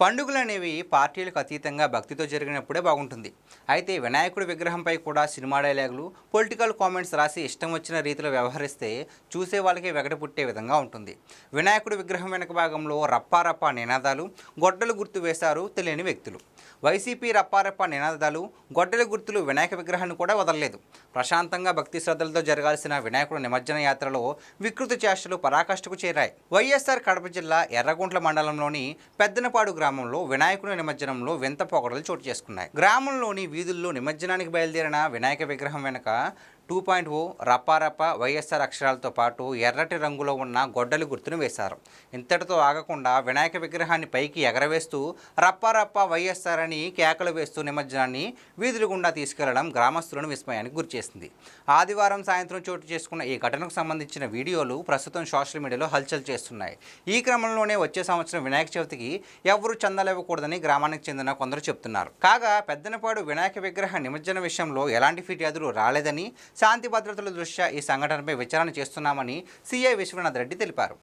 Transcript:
పండుగలు అనేవి పార్టీలకు అతీతంగా భక్తితో జరిగినప్పుడే బాగుంటుంది. అయితే వినాయకుడి విగ్రహంపై కూడా సినిమా డైలాగులు, పొలిటికల్ కామెంట్స్ రాసి ఇష్టం వచ్చిన రీతిలో వ్యవహరిస్తే చూసే వాళ్ళకి వెగట పుట్టే విధంగా ఉంటుంది. వినాయకుడి విగ్రహం వెనక భాగంలో రప్పారప్ప నినాదాలు, గొడ్డలు గుర్తు వేశారు తెలియని వ్యక్తులు. వైసీపీ రప్పారప్ప నినాదాలు, గొడ్డల గుర్తులు వినాయక విగ్రహాన్ని కూడా వదలలేదు. ప్రశాంతంగా భక్తి శ్రద్ధలతో జరగాల్సిన వినాయకుడి నిమజ్జన యాత్రలో వికృత చేష్టలు పరాకాష్ఠకు చేరాయి. వైఎస్ఆర్ కడప జిల్లా ఎర్రగుంట్ల మండలంలోని పెద్దనపాడు గ్రామంలో వినాయకుడి నిమజ్జనంలో వింత పొగడలు చోటు చేసుకున్నాయి. గ్రామంలోని వీధుల్లో నిమజ్జనానికి బయలుదేరిన వినాయక విగ్రహం వెనుక 2.0 రప్పారప్ప వైఎస్ఆర్ అక్షరాలతో పాటు ఎర్రటి రంగులో ఉన్న గొడ్డలి గుర్తును వేశారు. ఇంతటితో ఆగకుండా వినాయక విగ్రహాన్ని పైకి ఎగరవేస్తూ రప్పారప్ప వైఎస్ఆర్ అని కేకలు వేస్తూ నిమజ్జనాన్ని వీధుల గుండా తీసుకెళ్లడం గ్రామస్తులను విస్మయానికి గురిచేసింది. ఆదివారం సాయంత్రం చోటు చేసుకున్న ఈ ఘటనకు సంబంధించిన వీడియోలు ప్రస్తుతం సోషల్ మీడియాలో హల్చల్ చేస్తున్నాయి. ఈ క్రమంలోనే వచ్చే సంవత్సరం వినాయక చవితికి ఎవరూ చందాలు ఇవ్వకూడదని గ్రామానికి చెందిన కొందరు చెబుతున్నారు. కాగా పెద్దనపాడు వినాయక విగ్రహ నిమజ్జన విషయంలో ఎలాంటి ఫిర్యాదులు రాలేదని, శాంతి భద్రతల దృష్ట్యా ఈ సంఘటనపై విచారణ చేస్తున్నామని సిఐ విశ్వనాథ్ రెడ్డి తెలిపారు.